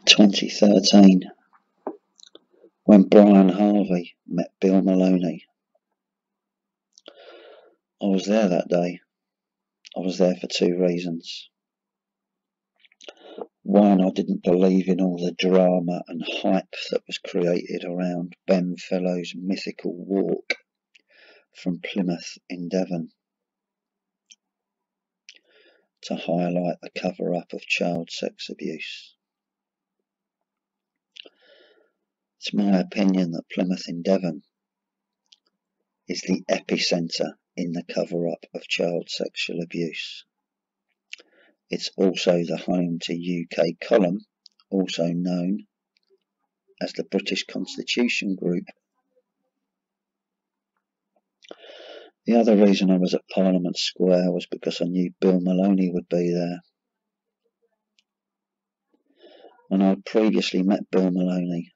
2013, when Brian Harvey met Bill Maloney. I was there that day. I was there for two reasons. One, I didn't believe in all the drama and hype that was created around Ben Fellowes' mythical walk from Plymouth in Devon to highlight the cover-up of child sex abuse. It's my opinion that Plymouth in Devon is the epicentre in the cover-up of child sexual abuse. It's also the home to UK Column, also known as the British Constitution Group. The other reason I was at Parliament Square was because I knew Bill Maloney would be there. And I'd previously met Bill Maloney,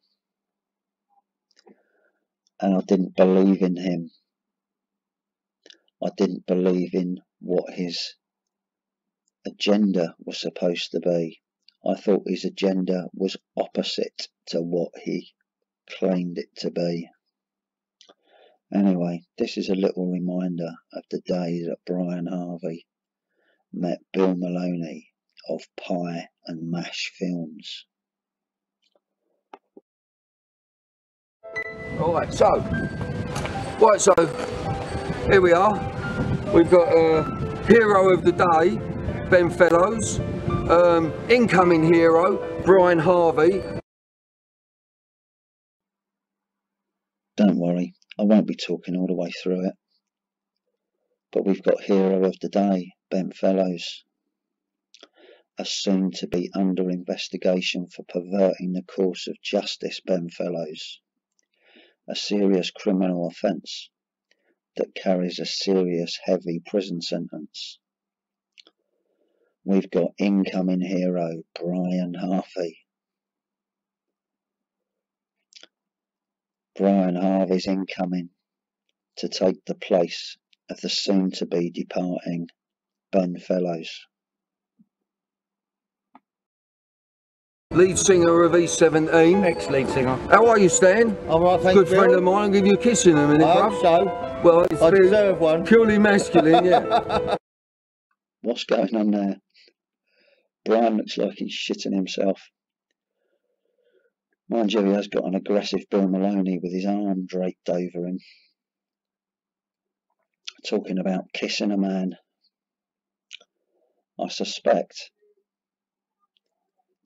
and I didn't believe in him. I didn't believe in what his agenda was supposed to be. I thought his agenda was opposite to what he claimed it to be. Anyway, this is a little reminder of the day that Brian Harvey met Bill Maloney of Pie and Mash Films. Alright, so here we are. We've got a hero of the day, Ben Fellowes, incoming hero, Brian Harvey. Don't worry, I won't be talking all the way through it. But we've got hero of the day, Ben Fellowes, a soon to be under investigation for perverting the course of justice. Ben Fellowes, a serious criminal offence that carries a serious heavy prison sentence. We've got incoming hero Brian Harvey. Brian Harvey's incoming to take the place of the soon to be departing Ben Fellowes. Lead singer of E17. Ex-lead singer. How are you, Stan? I'm right, thank you. Good friend of mine. I'll give you a kiss in a minute, I bruv. hope so. Well, it's I deserve one. Purely masculine, yeah. What's going on there? Brian looks like he's shitting himself. Mind you, he has got an aggressive Bill Maloney with his arm draped over him, talking about kissing a man. I suspect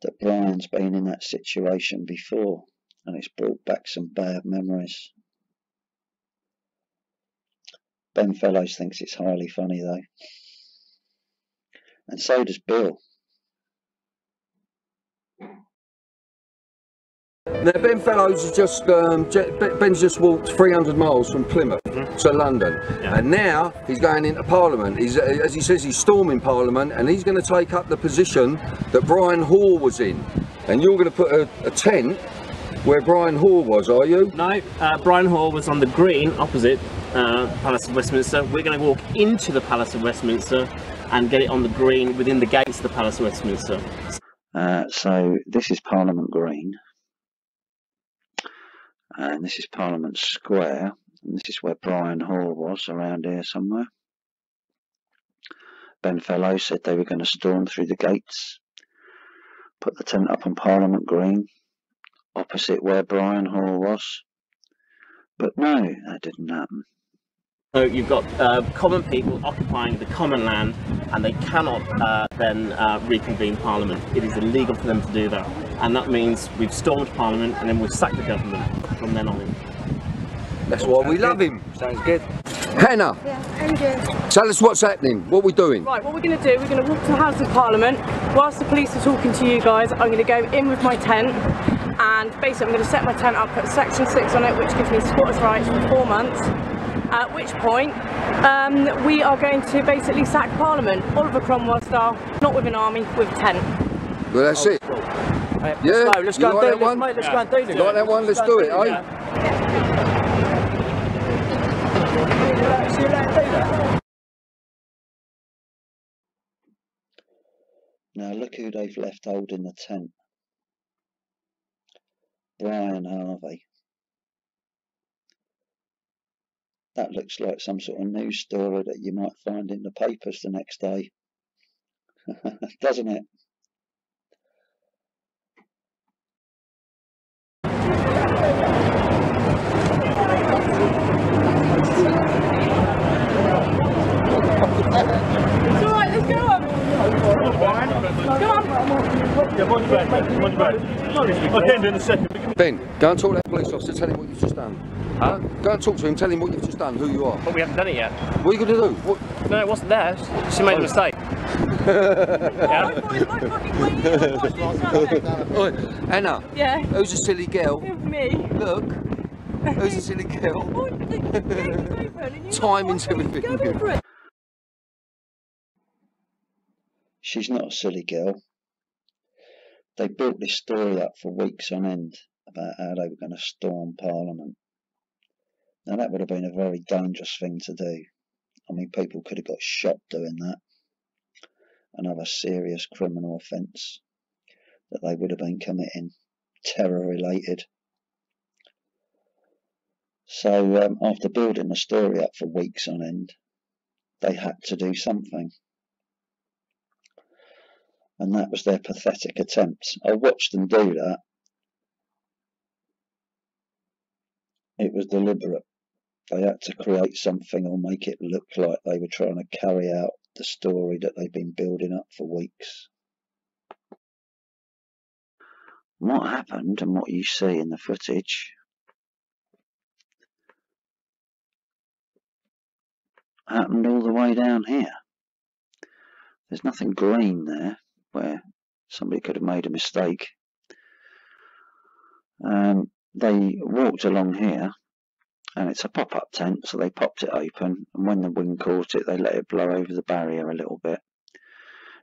that Brian's been in that situation before, and it's brought back some bad memories. Ben Fellowes thinks it's highly funny though, and so does Bill. Now Ben Fellowes has just Ben's just walked 300 miles from Plymouth to London, and now he's going into Parliament. He's, as he says, he's storming Parliament, and he's going to take up the position that Brian Hoare was in. And you're going to put a tent where Brian Hoare was, are you? No, Brian Hoare was on the green opposite Palace of Westminster. We're going to walk into the Palace of Westminster and get it on the green within the gates of the Palace of Westminster. So this is Parliament Green, and this is Parliament Square, and this is where Brian Hoare was, around here somewhere. Ben Fellowes said they were going to storm through the gates, put the tent up on Parliament Green, opposite where Brian Hoare was. But no, that didn't happen. So you've got common people occupying the common land, and they cannot then reconvene Parliament. It is illegal for them to do that, and that means we've stormed Parliament and then we've sacked the government from then on in. That's why we love him. Sounds good. Hannah, Yeah, how you doing? tell us what's happening. What we're doing. Right, what we're going to do, we're going to walk to the House of Parliament. Whilst the police are talking to you guys, I'm going to go in with my tent, and basically I'm going to set my tent up, put Section 6 on it, which gives me squatters' rights for 4 months. At which point, we are going to basically sack Parliament, Oliver Cromwell style, not with an army, with a tent. Well, that's it. Yeah, Let's go and do this, mate. Let's go and do this. You like that one? Let's do it, eh? Now look who they've left holding the tent. Brian Harvey. That looks like some sort of news story that you might find in the papers the next day, doesn't it? It's alright, let's go on. Go on. Yeah, mind your back. I'll get him in a second. Ben, go and talk to that police officer, tell him what you've just done. Huh? Go and talk to him, tell him what you've just done, who you are. But we haven't done it yet. What are you going to do? What? No, it wasn't there. She made a mistake. Yeah? Oi, Anna. Yeah. Who's a silly girl? Me. Look. Who's a silly girl? Timing's everything. She's not a silly girl. They built this story up for weeks on end about how they were going to storm Parliament. Now that would have been a very dangerous thing to do. I mean, people could have got shot doing that. Another serious criminal offence that they would have been committing, terror related. So after building the story up for weeks on end, they had to do something. And that was their pathetic attempt. I watched them do that. It was deliberate. They had to create something or make it look like they were trying to carry out the story that they've been building up for weeks. What happened and what you see in the footage happened all the way down here. There's nothing green there where somebody could have made a mistake. They walked along here, and it's a pop-up tent, so they popped it open, and when the wind caught it, they let it blow over the barrier a little bit.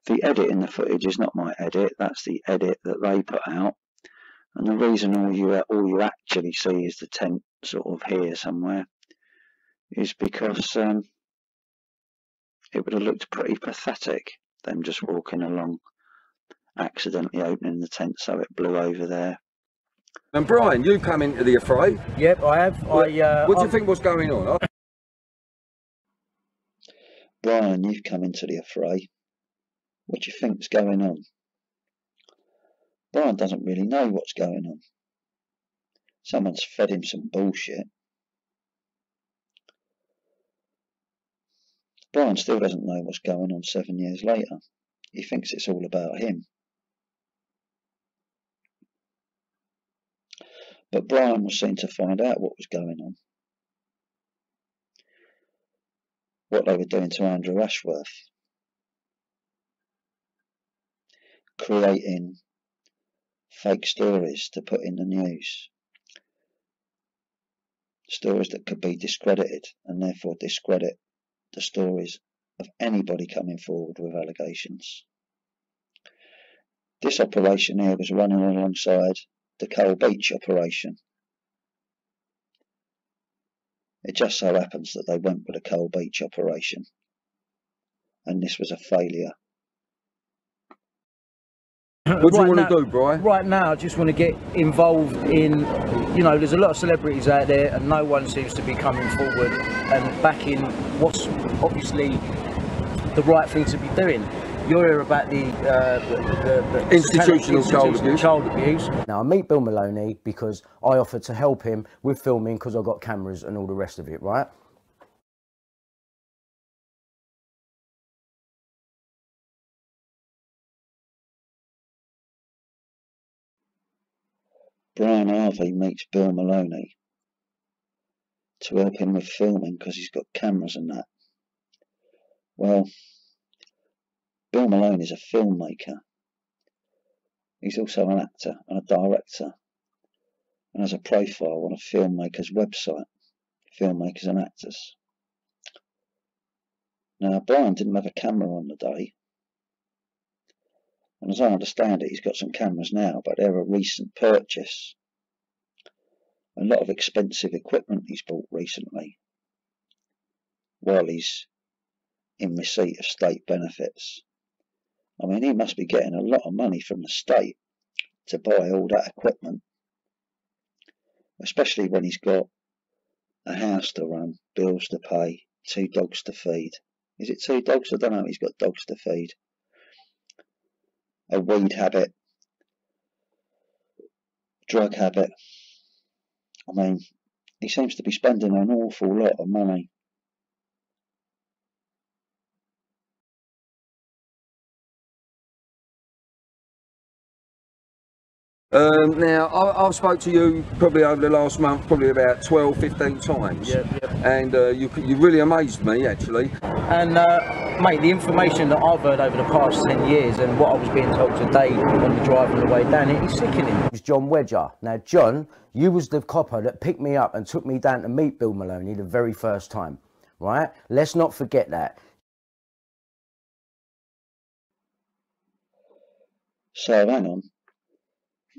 The edit in the footage is not my edit, that's the edit that they put out, and the reason all you actually see is the tent sort of here somewhere is because it would have looked pretty pathetic, them just walking along, accidentally opening the tent so it blew over there. And Brian, you come into the affray. Yep, I have. What do you think was going on? Brian, you've come into the affray. What do you think's going on? Brian doesn't really know what's going on. Someone's fed him some bullshit. Brian still doesn't know what's going on 7 years later. He thinks it's all about him. But Brian was seen to find out what was going on. What they were doing to Andrew Ashworth. Creating fake stories to put in the news. Stories that could be discredited and therefore discredit the stories of anybody coming forward with allegations. This operation here was running alongside the Coal Beach operation. It just so happens that they went with the Coal Beach operation, and this was a failure. What do you want to do, Brian? Right now, I just want to get involved in, you know, there's a lot of celebrities out there and no one seems to be coming forward and backing what's obviously the right thing to be doing. You're here about the institutional child abuse. Now, I meet Bill Maloney because I offered to help him with filming because I've got cameras and all the rest of it, right? Brian Harvey meets Bill Maloney to help him with filming because he's got cameras and that. Well, Bill Maloney is a filmmaker. He's also an actor and a director and has a profile on a filmmaker's website, Filmmakers and Actors. Now, Brian didn't have a camera on the day, and as I understand it, he's got some cameras now, but they're a recent purchase. A lot of expensive equipment he's bought recently while he's in receipt of state benefits. I mean, he must be getting a lot of money from the state to buy all that equipment. especially when he's got a house to run, bills to pay, 2 dogs to feed. Is it 2 dogs? I don't know. He's got dogs to feed. A weed habit, drug habit. I mean, he seems to be spending an awful lot of money. Now, I've spoke to you probably over the last month, probably about 12, 15 times. Yep. And you really amazed me, actually. And mate, the information that I've heard over the past 10 years and what I was being told today on the drive on the way down, it is sickening. It was John Wedger. Now, John, you was the copper that picked me up and took me down to meet Bill Maloney the very first time, right? Let's not forget that. So, hang on.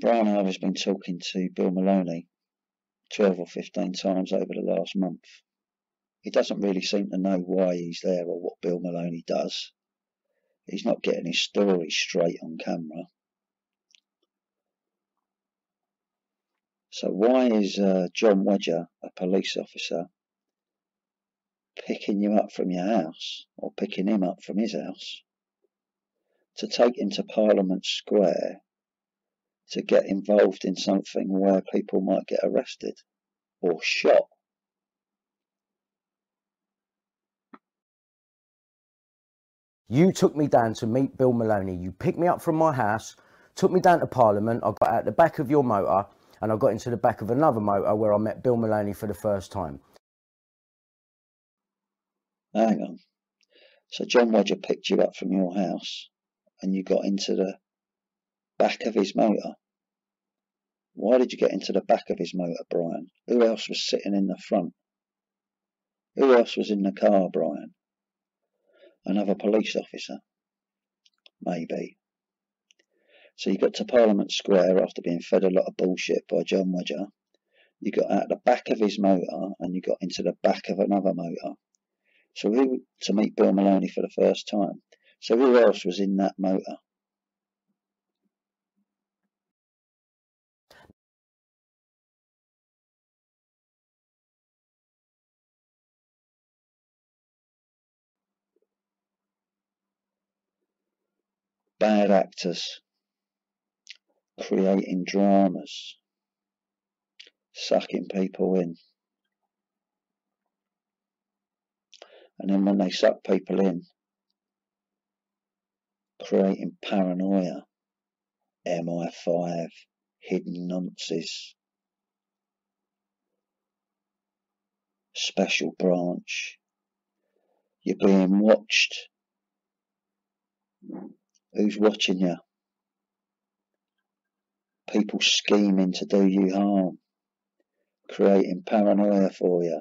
Brian Harvey's been talking to Bill Maloney 12 or 15 times over the last month. He doesn't really seem to know why he's there or what Bill Maloney does. He's not getting his story straight on camera. So why is John Wedger, a police officer, picking you up from your house, or picking him up from his house, to take him to Parliament Square to get involved in something where people might get arrested or shot? You took me down to meet Bill Maloney. You picked me up from my house, took me down to Parliament. I got out the back of your motor and I got into the back of another motor where I met Bill Maloney for the first time. Hang on. So John Wedger picked you up from your house and you got into the back of his motor. Why did you get into the back of his motor, Brian? Who else was sitting in the front? Who else was in the car, Brian? Another police officer? Maybe. So you got to Parliament Square after being fed a lot of bullshit by John Wedger. You got out the back of his motor and you got into the back of another motor. So to meet Bill Maloney for the first time. So who else was in that motor? Bad actors, creating dramas, sucking people in. And then when they suck people in, creating paranoia, MI5, hidden nonces, special branch. You're being watched. Who's watching you? People scheming to do you harm, creating paranoia for you.